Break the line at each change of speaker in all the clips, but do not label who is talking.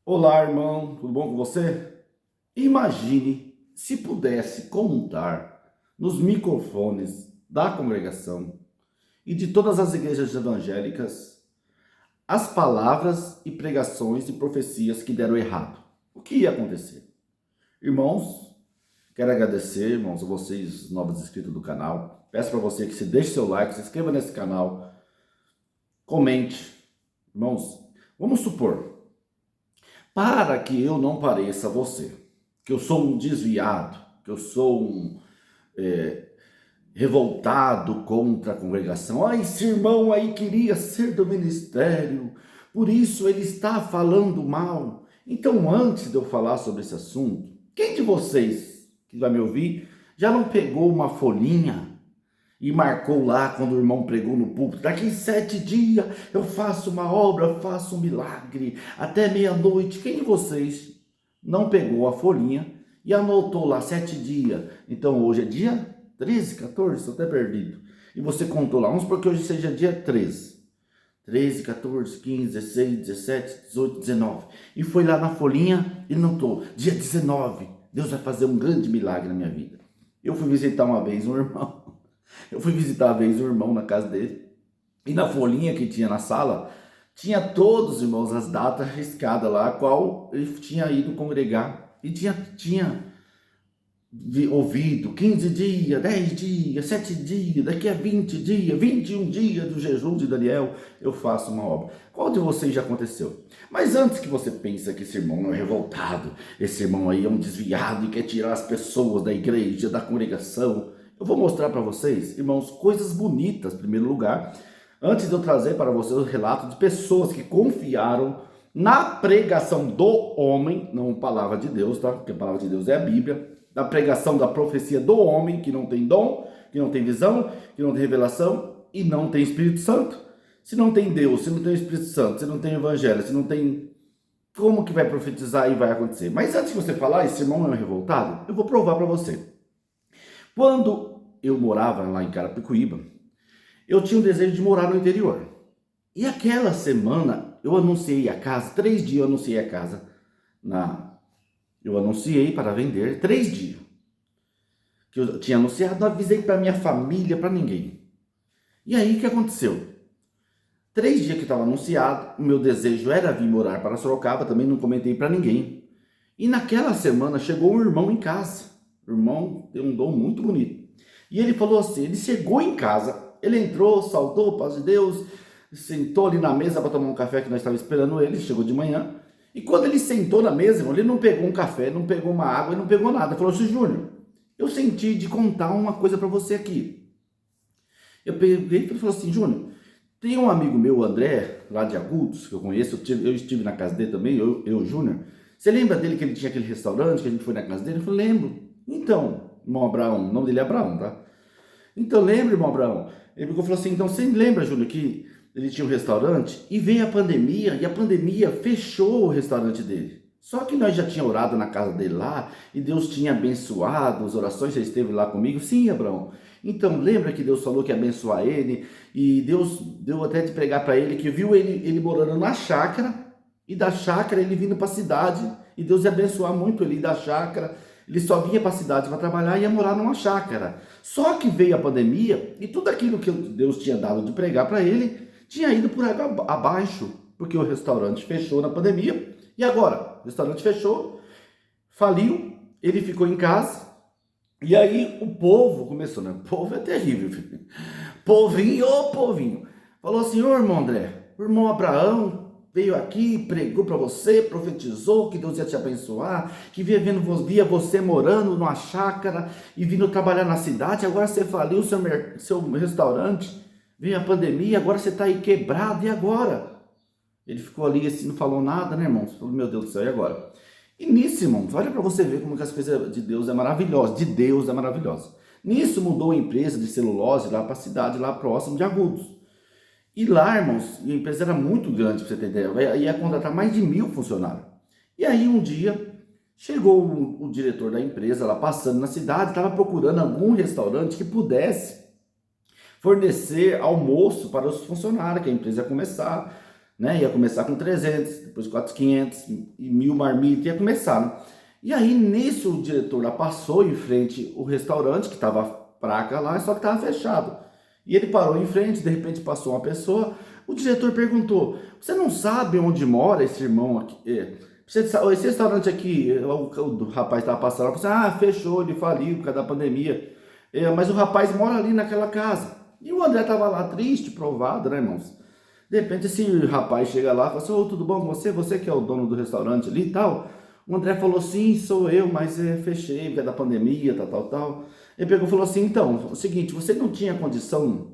Olá, irmão, tudo bom com você? Imagine se pudesse contar nos microfones da congregação e de todas as igrejas evangélicas as palavras e pregações e profecias que deram errado. O que ia acontecer? Irmãos, quero agradecer, irmãos, a vocês, novos inscritos do canal. Peço para você que se deixe seu like, se inscreva nesse canal, comente. Irmãos, vamos supor, para que eu não pareça você, que eu sou um desviado, que eu sou um revoltado contra a congregação. Ah, esse irmão aí queria ser do ministério, por isso ele está falando mal. Então, antes de eu falar sobre esse assunto, quem de vocês que vai me ouvir já não pegou uma folhinha e marcou lá quando o irmão pregou no púlpito: daqui 7 dias eu faço uma obra, faço um milagre, até meia-noite? Quem de vocês não pegou a folhinha e anotou lá 7 dias? Então hoje é dia 13, 14, estou até perdido. E você contou lá, vamos porque hoje seja dia 13. 13, 14, 15, 16, 17, 18, 19. E foi lá na folhinha e notou: dia 19, Deus vai fazer um grande milagre na minha vida. Eu fui visitar uma vez um irmão. Eu fui visitar uma vez um irmão na casa dele. E na folhinha que tinha na sala, tinha todos os irmãos, as datas riscadas lá, a qual ele tinha ido congregar. E tinha ouvido 15 dias, 10 dias, 7 dias, daqui a 20 dias, 21 dias do jejum de Daniel, eu faço uma obra. Qual de vocês já aconteceu? Mas antes que você pense que esse irmão é revoltado, esse irmão aí é um desviado e quer tirar as pessoas da igreja, da congregação, eu vou mostrar para vocês, irmãos, coisas bonitas, em primeiro lugar, antes de eu trazer para vocês o relato de pessoas que confiaram na pregação do homem, não palavra de Deus, tá? Porque a palavra de Deus é a Bíblia, da pregação da profecia do homem, que não tem dom, que não tem visão, que não tem revelação e não tem Espírito Santo. Se não tem Deus, se não tem Espírito Santo, se não tem Evangelho, se não tem... como que vai profetizar e vai acontecer? Mas antes de você falar, esse irmão é um revoltado, eu vou provar para você. Quando eu morava lá em Carapicuíba, eu tinha um desejo de morar no interior. E aquela semana eu anunciei a casa, 3 dias eu anunciei a casa eu anunciei para vender 3 dias. Que eu tinha anunciado, não avisei para minha família, para ninguém. E aí o que aconteceu? 3 dias que estava anunciado, o meu desejo era vir morar para Sorocaba, também não comentei para ninguém. E naquela semana chegou um irmão em casa. O irmão tem um dom muito bonito. E ele falou assim, ele chegou em casa, ele entrou, saudou, paz de Deus, sentou ali na mesa para tomar um café que nós estávamos esperando ele, chegou de manhã. E quando ele sentou na mesa, irmão, ele não pegou um café, não pegou uma água, ele não pegou nada. Ele falou assim: Júnior, eu senti de contar uma coisa para você aqui. Eu peguei e falou assim: Júnior, tem um amigo meu, o André, lá de Agudos, que eu conheço, eu estive na casa dele também, eu Júnior. Você lembra dele que ele tinha aquele restaurante, que a gente foi na casa dele? Eu falei: lembro. Então, irmão Abraão, o nome dele é Abraão, tá? Então, lembra, irmão Abraão? Ele falou assim: então, você lembra, Júnior, que ele tinha um restaurante e veio a pandemia, e a pandemia fechou o restaurante dele. Só que nós já tínhamos orado na casa dele lá, e Deus tinha abençoado as orações. Você esteve lá comigo? Sim, Abraão. Então, lembra que Deus falou que ia abençoar ele, e Deus deu até de pregar para ele, que viu ele morando na chácara, e da chácara ele vindo para a cidade, e Deus ia abençoar muito ele da chácara. Ele só vinha para a cidade para trabalhar e ia morar numa chácara. Só que veio a pandemia, e tudo aquilo que Deus tinha dado de pregar para ele tinha ido por água abaixo, porque o restaurante fechou na pandemia. E agora? O restaurante fechou, faliu, ele ficou em casa. E aí o povo começou, né? O povo é terrível, filho. Povinho, ô povinho. Falou assim: ô irmão André, o irmão Abraão veio aqui, pregou para você, profetizou que Deus ia te abençoar, que via você morando numa chácara e vindo trabalhar na cidade. Agora você faliu o seu restaurante, veio a pandemia, agora você está aí quebrado, e agora? Ele ficou ali assim, não falou nada, né, irmão? Você falou: meu Deus do céu, e agora? E nisso, irmão, olha para você ver como que as coisas de Deus é maravilhosa, de Deus é maravilhosa. Nisso mudou a empresa de celulose lá para a cidade, lá próximo de Agudos. E lá, irmãos, a empresa era muito grande, para você ter ideia, ia contratar mais de 1.000 funcionários. E aí um dia chegou o diretor da empresa lá passando na cidade, estava procurando algum restaurante que pudesse fornecer almoço para os funcionários, que a empresa ia começar, né? Ia começar com 300, depois 400, 500 e 1.000 marmitas, ia começar, né? E aí, nisso, o diretor lá passou em frente o restaurante, que estava praca lá, só que estava fechado. E ele parou em frente, de repente passou uma pessoa, o diretor perguntou, você não sabe onde mora esse irmão aqui? Esse restaurante aqui, o rapaz estava passando lá, falou assim, fechou, ele faliu por causa da pandemia. Mas o rapaz mora ali naquela casa. E o André estava lá triste, provado, né, irmãos? De repente esse rapaz chega lá e fala assim, tudo bom com você? Você que é o dono do restaurante ali e tal? O André falou, sim, sou eu, mas fechei por causa da pandemia, tal. Ele pegou e falou assim, então, é o seguinte, você não tinha condição,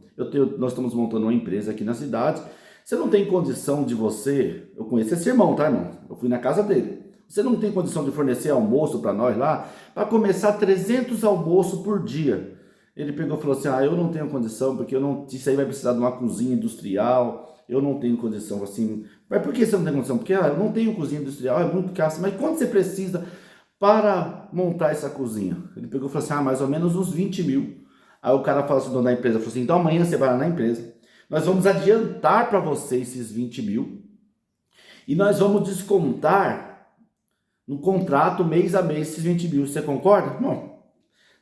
nós estamos montando uma empresa aqui na cidade, você não tem condição de eu conheço esse irmão, tá, irmão? Eu fui na casa dele. Você não tem condição de fornecer almoço para nós lá, para começar 300 almoços por dia. Ele pegou e falou assim, eu não tenho condição, porque isso aí vai precisar de uma cozinha industrial, eu não tenho condição, assim. Mas por que você não tem condição? Porque eu não tenho cozinha industrial, é muito caro, mas quanto você precisa para montar essa cozinha? Ele pegou e falou assim, mais ou menos uns 20 mil. Aí o cara falou assim, o dono da empresa, falou assim, então amanhã você vai lá na empresa, nós vamos adiantar para você esses 20 mil, e nós vamos descontar no contrato, mês a mês, esses 20 mil. Você concorda? Não.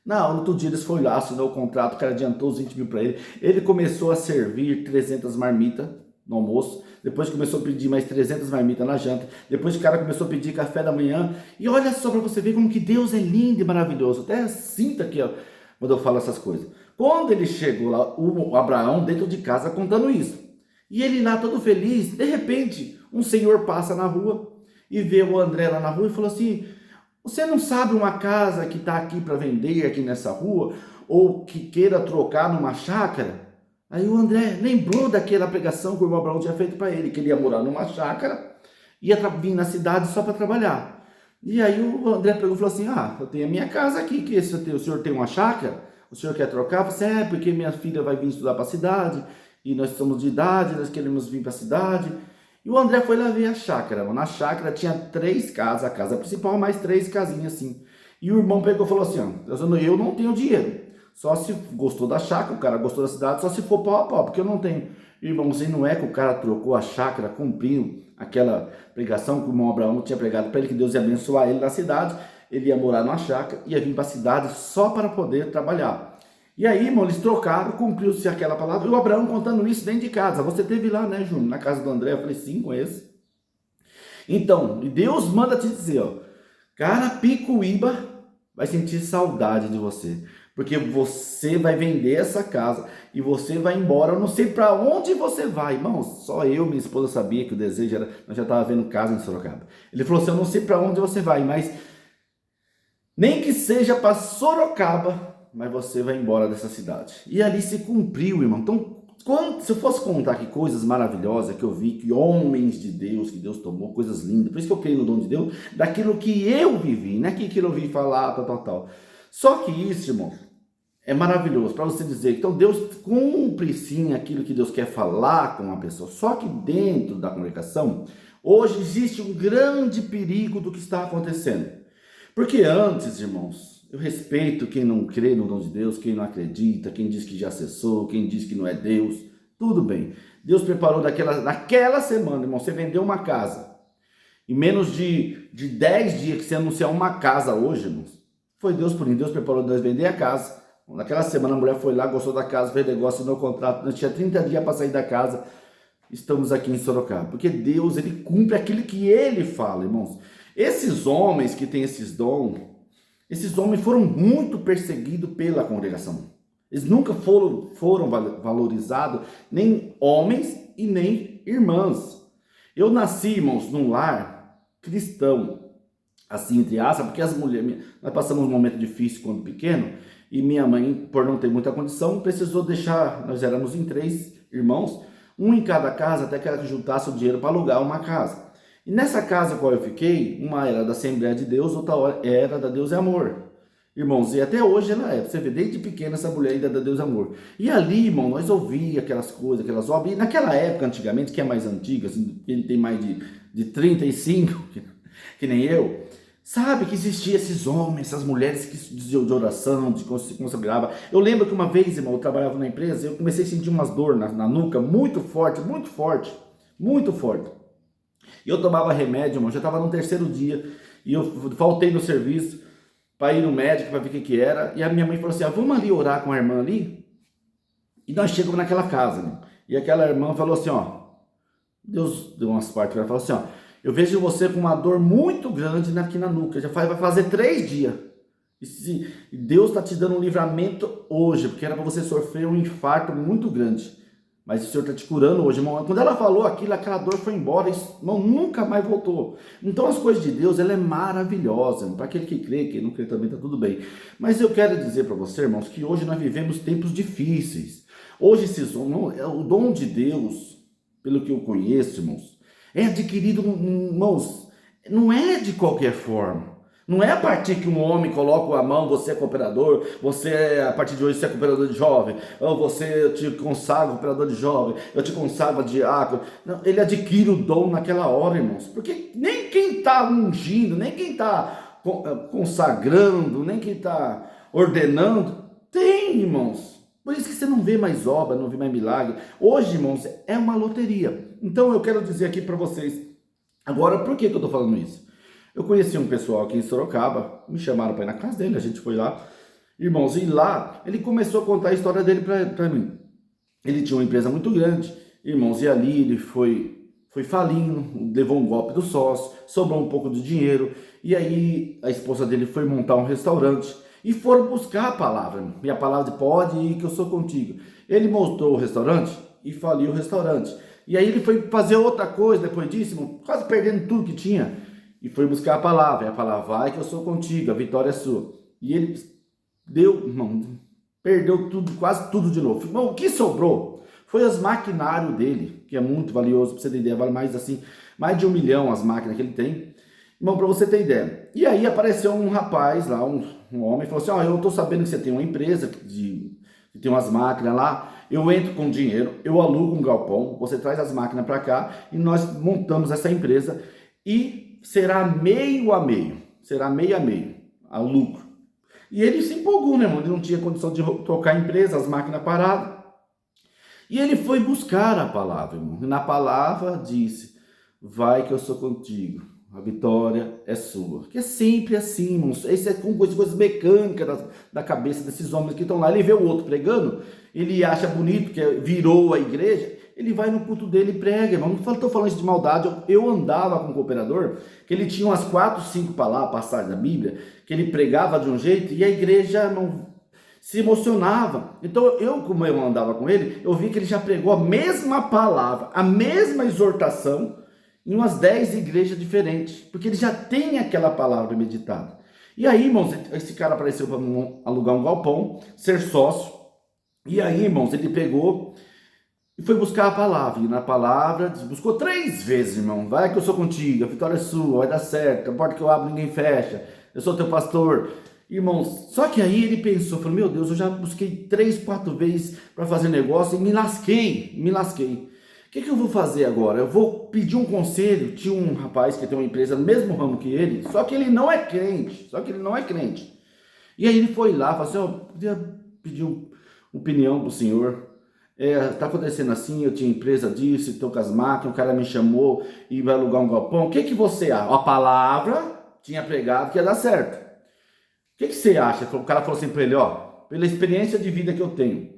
No outro dia eles foram lá, assinou o contrato, o cara adiantou os 20 mil para ele. Ele começou a servir 300 marmitas no almoço. Depois começou a pedir mais 300 marmitas na janta. Depois o cara começou a pedir café da manhã. E olha só para você ver como que Deus é lindo e maravilhoso. Até sinta aqui, ó, quando eu falo essas coisas. Quando ele chegou lá, o Abraão dentro de casa contando isso. E ele lá todo feliz, de repente, um senhor passa na rua e vê o André lá na rua e falou assim, você não sabe uma casa que está aqui para vender aqui nessa rua, ou que queira trocar numa chácara? Aí o André lembrou daquela pregação que o irmão Abraão tinha feito para ele, que ele ia morar numa chácara, ia vir na cidade só para trabalhar. E aí o André pegou e falou assim, eu tenho a minha casa aqui, que o senhor tem uma chácara? O senhor quer trocar? Eu falei assim, porque minha filha vai vir estudar para a cidade, e nós somos de idade, nós queremos vir para a cidade. E o André foi lá ver a chácara. Na chácara tinha 3 casas, a casa principal, mais 3 casinhas assim. E o irmão pegou e falou assim, eu não tenho dinheiro. Só se gostou da chácara, o cara gostou da cidade, só se for pau a pau, porque eu não tenho. Irmãozinho, não é que o cara trocou a chácara, cumprindo aquela pregação que o irmão Abraão tinha pregado para ele, que Deus ia abençoar ele na cidade. Ele ia morar numa chácara, ia vir para a cidade só para poder trabalhar. E aí, irmão, eles trocaram, cumpriu-se aquela palavra. E o Abraão contando isso dentro de casa. Você teve lá, né, Júnior, na casa do André? Eu falei, sim, conheço. Então, e Deus manda te dizer, Carapicuíba vai sentir saudade de você. Porque você vai vender essa casa e você vai embora. Eu não sei para onde você vai, irmão. Só eu, minha esposa sabia que o desejo era... Nós já estávamos vendo casa em Sorocaba. Ele falou assim, eu não sei para onde você vai, mas nem que seja para Sorocaba, mas você vai embora dessa cidade. E ali se cumpriu, irmão. Então, se eu fosse contar aqui coisas maravilhosas que eu vi, que homens de Deus, que Deus tomou, coisas lindas, por isso que eu creio no dom de Deus, daquilo que eu vivi, não é que eu ouvi falar, tal. Só que isso, irmão, é maravilhoso para você dizer. Então Deus cumpre sim aquilo que Deus quer falar com uma pessoa. Só que dentro da congregação, hoje existe um grande perigo do que está acontecendo. Porque antes, irmãos, eu respeito quem não crê no dom de Deus, quem não acredita, quem diz que já acessou, quem diz que não é Deus, tudo bem. Deus preparou naquela semana, irmão, você vendeu uma casa. Em menos de 10 dias que você anunciar uma casa hoje, irmãos, foi Deus por mim. Deus preparou nós vender a casa. Naquela semana a mulher foi lá, gostou da casa, fez negócio, assinou o contrato. Nós tinha 30 dias para sair da casa. Estamos aqui em Sorocaba. Porque Deus, ele cumpre aquilo que ele fala, irmãos. Esses homens que têm esses dons, esses homens foram muito perseguidos pela congregação. Eles nunca foram valorizados, nem homens e nem irmãs. Eu nasci, irmãos, num lar cristão, assim, entre aspas, porque as mulheres, nós passamos um momento difícil quando pequeno, e minha mãe, por não ter muita condição, precisou deixar, nós éramos em 3 irmãos, um em cada casa, até que ela juntasse o dinheiro para alugar uma casa. E nessa casa qual eu fiquei, uma era da Assembleia de Deus, outra era da Deus é Amor. Irmãos, e até hoje ela é, você vê, desde pequena essa mulher ainda da Deus é Amor. E ali, irmão, nós ouvíamos aquelas coisas, aquelas obras, e naquela época, antigamente, que é mais antiga, assim, ele tem mais de 35, que nem eu, sabe que existiam esses homens, essas mulheres que de oração, de se consagravam. Eu lembro que uma vez, irmão, eu trabalhava na empresa, eu comecei a sentir umas dores na nuca muito forte, muito forte. E eu tomava remédio, irmão, já estava no terceiro dia, e eu faltei no serviço para ir no médico para ver o que que era, e a minha mãe falou assim, vamos ali orar com a irmã ali? E nós chegamos naquela casa, né? E aquela irmã falou assim, Deus deu umas partes, ela falou assim, eu vejo você com uma dor muito grande aqui na nuca, vai fazer 3 dias. E Deus está te dando um livramento hoje, porque era para você sofrer um infarto muito grande. Mas o Senhor está te curando hoje, irmão. Quando ela falou aquilo, aquela dor foi embora, irmão, nunca mais voltou. Então as coisas de Deus, ela é maravilhosa. Para aquele que crê, quem não crê também está tudo bem. Mas eu quero dizer para você, irmãos, que hoje nós vivemos tempos difíceis. Hoje o dom de Deus, pelo que eu conheço, irmãos, é adquirido, irmãos, não é de qualquer forma. Não é a partir que um homem coloca a mão, você é cooperador, a partir de hoje você é cooperador de jovem, ou eu te consagro cooperador de jovem, eu te consagro diácono. Não, ele adquire o dom naquela hora, irmãos, porque nem quem está ungindo, nem quem está consagrando, nem quem está ordenando, tem, irmãos. Por isso que você não vê mais obra, não vê mais milagre. Hoje, irmãos, é uma loteria. Então eu quero dizer aqui para vocês, agora, por que eu estou falando isso? Eu conheci um pessoal aqui em Sorocaba, me chamaram para ir na casa dele, a gente foi lá. Irmãos, e lá ele começou a contar a história dele para mim. Ele tinha uma empresa muito grande, irmãos, e ali ele foi falindo, levou um golpe do sócio, sobrou um pouco de dinheiro, e aí a esposa dele foi montar um restaurante, e foram buscar a palavra, e a palavra de pode ir que eu sou contigo. Ele montou o restaurante e faliu o restaurante. E aí ele foi fazer outra coisa depois disso, irmão, quase perdendo tudo que tinha. E foi buscar a palavra, e a palavra, vai que eu sou contigo, a vitória é sua. E ele perdeu tudo, quase tudo de novo. Irmão, o que sobrou foi os maquinários dele, que é muito valioso, para você ter ideia, vale mais de 1 milhão as máquinas que ele tem. Irmão, para você ter ideia. E aí apareceu um rapaz lá, um homem, falou assim, eu estou sabendo que você tem uma empresa que tem umas máquinas lá, eu entro com dinheiro, eu alugo um galpão, você traz as máquinas para cá, e nós montamos essa empresa, e será meio a meio, a lucro. E ele se empolgou, né, irmão? Ele não tinha condição de tocar a empresa, as máquinas paradas. E ele foi buscar a palavra, irmão. E na palavra disse, vai que eu sou contigo, a vitória é sua. Que é sempre assim, irmãos. Isso é com coisas mecânicas da cabeça desses homens que estão lá. Ele vê o outro pregando, ele acha bonito, que virou a igreja, ele vai no culto dele e prega, irmão. Não estou falando isso de maldade. Eu andava com um cooperador, que ele tinha umas 4, 5 passagens da Bíblia, que ele pregava de um jeito, e a igreja não se emocionava. Então como eu andava com ele, eu vi que ele já pregou a mesma palavra, a mesma exortação, em umas 10 igrejas diferentes, porque ele já tem aquela palavra meditada. E aí, irmãos, esse cara apareceu para alugar um galpão, ser sócio, e aí, irmãos, ele pegou e foi buscar a palavra, e na palavra, buscou 3 vezes, irmão, vai que eu sou contigo, a vitória é sua, vai dar certo, a porta que eu abro ninguém fecha, eu sou teu pastor. Irmãos, só que aí ele pensou, falou, meu Deus, eu já busquei 3, 4 vezes para fazer negócio e me lasquei. O que eu vou fazer agora? Eu vou pedir um conselho. Tinha um rapaz que tem uma empresa no mesmo ramo que ele, só que ele não é crente, E aí ele foi lá, falou assim, eu podia pedir uma opinião pro senhor. Tá acontecendo assim, eu tinha empresa disso, estou com as máquinas, o cara me chamou e vai alugar um galpão. O que você acha? A palavra tinha pregado que ia dar certo. O que você acha? O cara falou assim para ele, pela experiência de vida que eu tenho,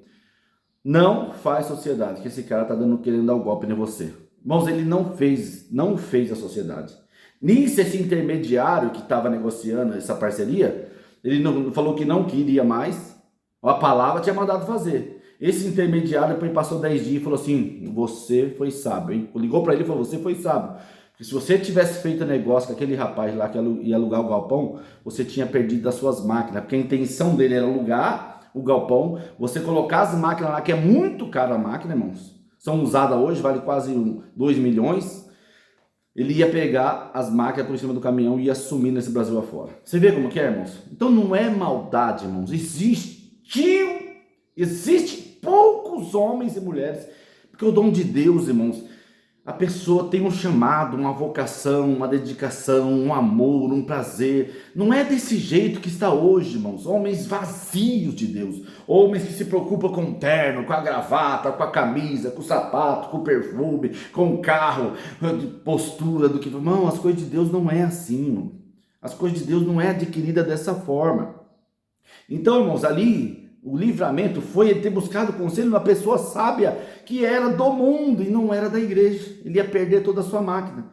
não faz sociedade, que esse cara tá querendo dar um golpe em você. Irmãos, ele não fez a sociedade. Nisso, esse intermediário que estava negociando essa parceria, ele não falou que não queria mais, a palavra tinha mandado fazer. Esse intermediário depois passou 10 dias e falou assim, você foi sábio, hein? Ligou para ele e falou, você foi sábio. Porque se você tivesse feito negócio com aquele rapaz lá que ia alugar o galpão, você tinha perdido as suas máquinas, porque a intenção dele era alugar o galpão, você colocar as máquinas lá, que é muito caro a máquina, irmãos, são usadas hoje, vale quase 2 milhões, ele ia pegar as máquinas por cima do caminhão e ia sumir nesse Brasil afora. Você vê como que é, irmãos? Então não é maldade, irmãos, existe poucos homens e mulheres, porque o dom de Deus, irmãos, a pessoa tem um chamado, uma vocação, uma dedicação, um amor, um prazer. Não é desse jeito que está hoje, irmãos. Homens vazios de Deus. Homens que se preocupam com o terno, com a gravata, com a camisa, com o sapato, com o perfume, com o carro, de postura, do que... Irmão, as coisas de Deus não é assim, irmão. As coisas de Deus não é adquirida dessa forma. Então, irmãos, ali... O livramento foi ele ter buscado conselho numa pessoa sábia que era do mundo e não era da igreja. Ele ia perder toda a sua máquina.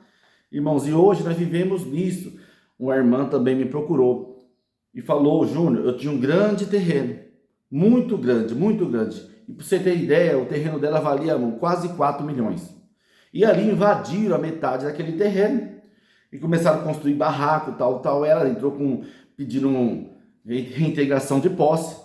Irmãos, e hoje nós vivemos nisso. Uma irmã também me procurou e falou: Júnior, eu tinha um grande terreno, muito grande, muito grande. E para você ter ideia, o terreno dela valia quase 4 milhões. E ali invadiram a metade daquele terreno e começaram a construir barraco, tal. Ela entrou pedindo reintegração de posse.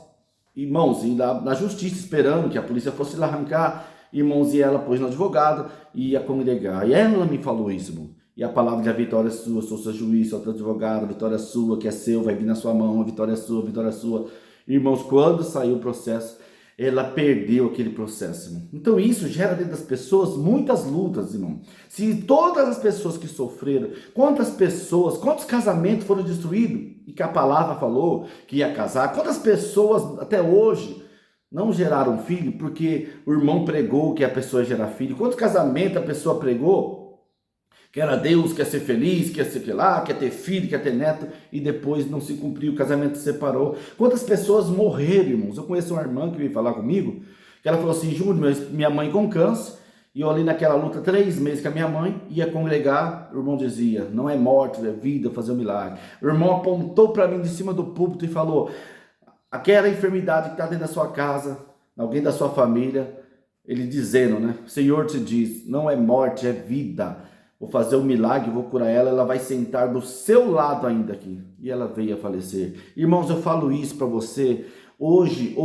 Irmãos, e na justiça, esperando que a polícia fosse lá arrancar, irmãos, e ela pôs no advogado e ia congregar. E ela me falou isso, irmão. E a palavra de: a vitória é sua, sou seu juiz, sou teu advogado, a vitória é sua, que é seu, vai vir na sua mão, a vitória é sua, a vitória é sua. Irmãos, quando saiu o processo, ela perdeu aquele processo, irmão. Então isso gera dentro das pessoas muitas lutas, irmão. Se todas as pessoas que sofreram, quantos casamentos foram destruídos, e que a palavra falou que ia casar, quantas pessoas até hoje não geraram filho porque o irmão pregou que a pessoa ia gerar filho, quantos casamentos a pessoa pregou que era Deus, quer ser feliz, quer ser que lá, quer ter filho, quer ter neto, e depois não se cumpriu, o casamento se separou. Quantas pessoas morreram, irmãos? Eu conheço uma irmã que veio falar comigo, que ela falou assim: Júnior, minha mãe com câncer, e eu ali naquela luta 3 meses com a minha mãe, ia congregar, o irmão dizia: não é morte, é vida, fazer um milagre. O irmão apontou para mim de cima do púlpito e falou: aquela enfermidade que está dentro da sua casa, alguém da sua família, ele dizendo, né? O Senhor te diz, não é morte, é vida. Vou fazer um milagre, vou curar ela, ela vai sentar do seu lado ainda aqui. E ela veio a falecer. Irmãos, eu falo isso para você. Hoje,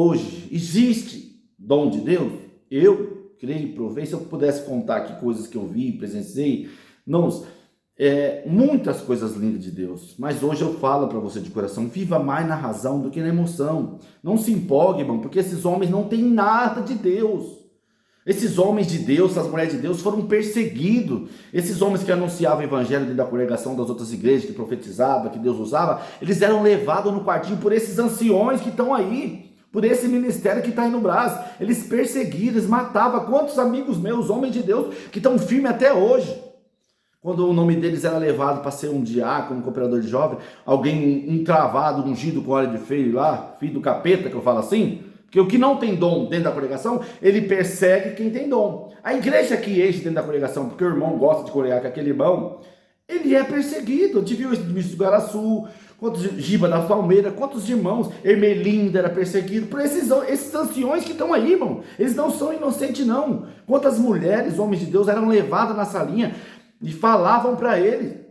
existe dom de Deus? Eu creio e provei. Se eu pudesse contar aqui coisas que eu vi, presenciei, irmãos, muitas coisas lindas de Deus. Mas hoje eu falo para você de coração: viva mais na razão do que na emoção. Não se empolgue, irmão, porque esses homens não têm nada de Deus. Esses homens de Deus, essas mulheres de Deus foram perseguidos. Esses homens que anunciavam o evangelho dentro da congregação das outras igrejas, que profetizavam, que Deus usava, eles eram levados no quartinho por esses anciões que estão aí, por esse ministério que está aí no Brás. Eles perseguiram, eles matavam. Quantos amigos meus, homens de Deus, que estão firmes até hoje, quando o nome deles era levado para ser um diácono, um cooperador de jovem, alguém travado, ungido com óleo de feio lá, filho do capeta, que eu falo assim. Porque o que não tem dom dentro da congregação, ele persegue quem tem dom. A igreja que enche dentro da congregação, porque o irmão gosta de congregar com aquele irmão, ele é perseguido. Eu tive o ministro do Garaçu, quantos Giba da Palmeira, quantos irmãos, Ermelinda era perseguido por esses anciões que estão aí, irmão. Eles não são inocentes, não. Quantas mulheres, homens de Deus, eram levadas na salinha e falavam para ele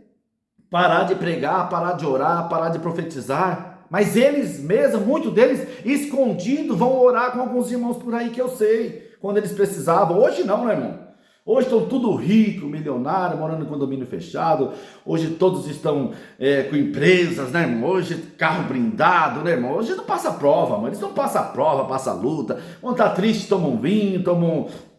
parar de pregar, parar de orar, parar de profetizar. Mas eles mesmos, muitos deles, escondidos, vão orar com alguns irmãos por aí que eu sei, quando eles precisavam. Hoje não, né, irmão? Hoje estão tudo rico, milionário, morando em condomínio fechado. Hoje todos estão com empresas, né, irmão? Hoje carro blindado, né, irmão? Hoje não passa prova, mano. Eles não passam prova, passam luta. Quando tá triste, tomam um vinho,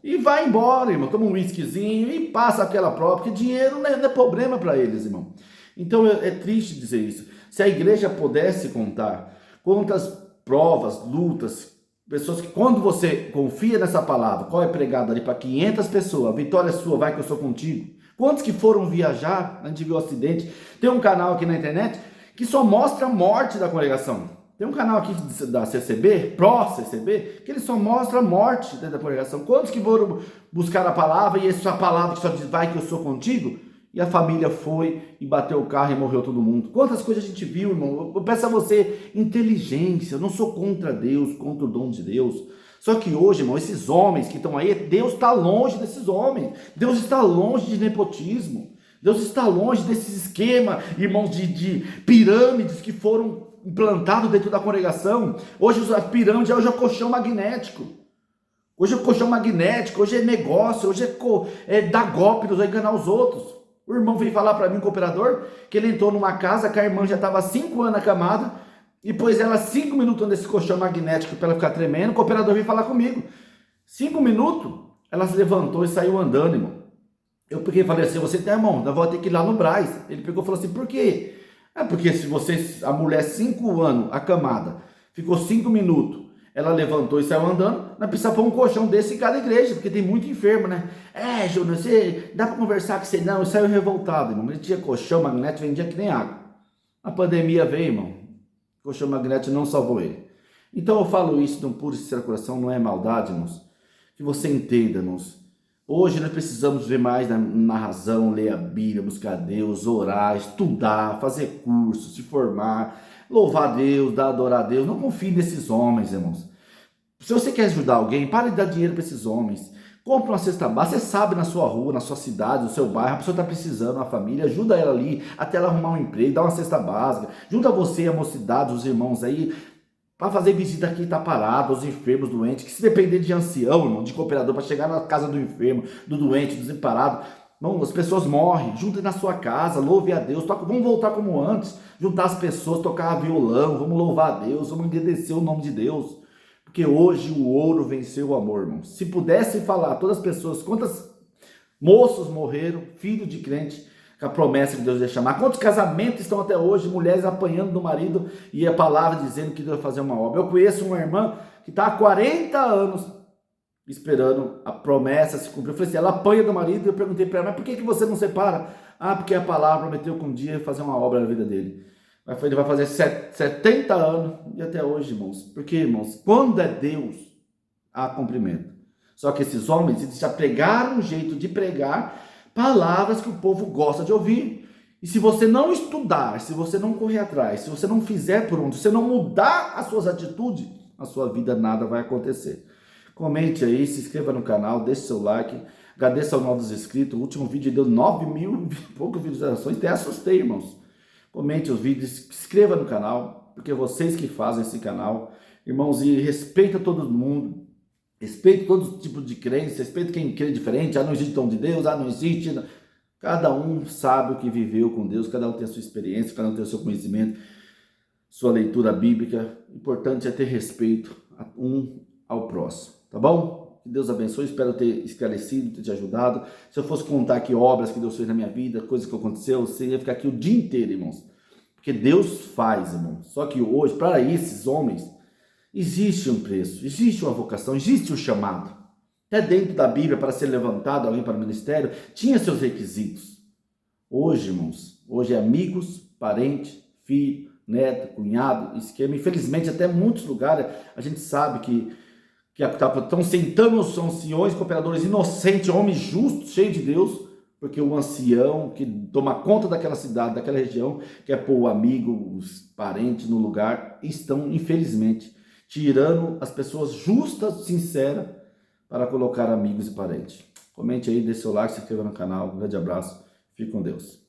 e vai embora, irmão. Toma um whiskyzinho e passa aquela prova, porque dinheiro não é problema para eles, irmão. Então é triste dizer isso. Se a igreja pudesse contar quantas provas, lutas, pessoas que, quando você confia nessa palavra, qual é pregada ali para 500 pessoas, a vitória é sua, vai que eu sou contigo. Quantos que foram viajar, a gente viu o acidente. Tem um canal aqui na internet que só mostra a morte da congregação. Tem um canal aqui da CCB, pró-CCB, que ele só mostra a morte dentro da congregação. Quantos que foram buscar a palavra e essa palavra que só diz, vai que eu sou contigo? E a família foi e bateu o carro e morreu todo mundo. Quantas coisas a gente viu, irmão? Eu peço a você inteligência. Eu não sou contra Deus, contra o dom de Deus. Só que hoje, irmão, esses homens que estão aí, Deus está longe desses homens. Deus está longe de nepotismo. Deus está longe desses esquemas, irmãos, de pirâmides que foram implantados dentro da congregação. Hoje a pirâmide hoje é o colchão magnético. Hoje é o colchão magnético, hoje é negócio, hoje é dar golpe, vai enganar os outros. O irmão veio falar para mim, cooperador, que ele entrou numa casa que a irmã já estava 5 anos acamada e pôs ela 5 minutos nesse colchão magnético para ela ficar tremendo. O cooperador veio falar comigo. 5 minutos, ela se levantou e saiu andando, irmão. Eu peguei e falei assim, você tem a mão, eu vou ter que ir lá no Brás. Ele pegou e falou assim, por quê? É porque se você, a mulher 5 anos, acamada, ficou 5 minutos, ela levantou e saiu andando, nós precisamos pôr um colchão desse em cada igreja, porque tem muito enfermo, né? Júnior, você dá para conversar com você? Não, eu saio revoltado, irmão. Ele tinha colchão, magnético, vendia que nem água. A pandemia veio, irmão. O colchão magnético não salvou ele. Então eu falo isso de um puro e sincero coração, não é maldade, irmãos. Que você entenda, irmãos. Hoje nós precisamos ver mais na razão, ler a Bíblia, buscar a Deus, orar, estudar, fazer curso, se formar, louvar a Deus, adorar a Deus. Não confie nesses homens, irmãos. Se você quer ajudar alguém, pare de dar dinheiro para esses homens. Compre uma cesta básica, você sabe na sua rua, na sua cidade, no seu bairro, a pessoa está precisando, a família, ajuda ela ali, até ela arrumar um emprego, dá uma cesta básica. Junta você, a mocidade, os irmãos aí, para fazer visita aqui tá parado, os enfermos, doentes, que se depender de ancião, irmão, de cooperador, para chegar na casa do enfermo, do doente, do desemparado, não, as pessoas morrem, juntem na sua casa, louve a Deus, vamos voltar como antes, juntar as pessoas, tocar violão, vamos louvar a Deus, vamos agradecer o nome de Deus, porque hoje o ouro venceu o amor, irmão. Se pudesse falar todas as pessoas, quantas moços morreram, filho de crente, com a promessa que Deus ia chamar. Quantos casamentos estão até hoje, mulheres apanhando do marido e a palavra dizendo que Deus ia fazer uma obra. Eu conheço uma irmã que está há 40 anos esperando a promessa se cumprir. Eu falei assim, ela apanha do marido e eu perguntei para ela, mas por que você não separa? Ah, porque a palavra prometeu que um dia ia fazer uma obra na vida dele. Ele vai fazer 70 anos e até hoje, irmãos. Porque, irmãos, quando é Deus, há cumprimento. Só que esses homens, eles já pregaram um jeito de pregar palavras que o povo gosta de ouvir. E se você não estudar, se você não correr atrás, se você não fizer por onde, se você não mudar as suas atitudes, a sua vida nada vai acontecer. Comente aí, se inscreva no canal, deixe seu like, agradeça aos novos inscritos. O último vídeo deu 9.000 e poucas visualizações, até assustei, irmãos. Comente os vídeos, se inscreva no canal, porque é vocês que fazem esse canal. Irmãos, e respeita todo mundo. Respeito todo tipo de crença, respeito quem crê diferente, não existe dom de Deus, não existe. Cada um sabe o que viveu com Deus, cada um tem a sua experiência, cada um tem o seu conhecimento, sua leitura bíblica. O importante é ter respeito um ao próximo, tá bom? Que Deus abençoe, espero ter esclarecido, ter te ajudado. Se eu fosse contar aqui obras que Deus fez na minha vida, coisas que aconteceu, você ia ficar aqui o dia inteiro, irmãos. Porque Deus faz, irmãos. Só que hoje, para esses homens, existe um preço, existe uma vocação, existe um chamado. Até dentro da Bíblia, para ser levantado alguém para o ministério, tinha seus requisitos. Hoje, irmãos, hoje é amigos, parente, filho, neto, cunhado, esquema. Infelizmente, até muitos lugares, a gente sabe que estão sentando os anciões, cooperadores inocentes, homens justos, cheios de Deus, porque o ancião que toma conta daquela cidade, daquela região, quer pôr o amigo, os parentes no lugar, estão, infelizmente, tirando as pessoas justas, sinceras, para colocar amigos e parentes. Comente aí, dê seu like, se inscreva no canal. Um grande abraço. Fique com Deus.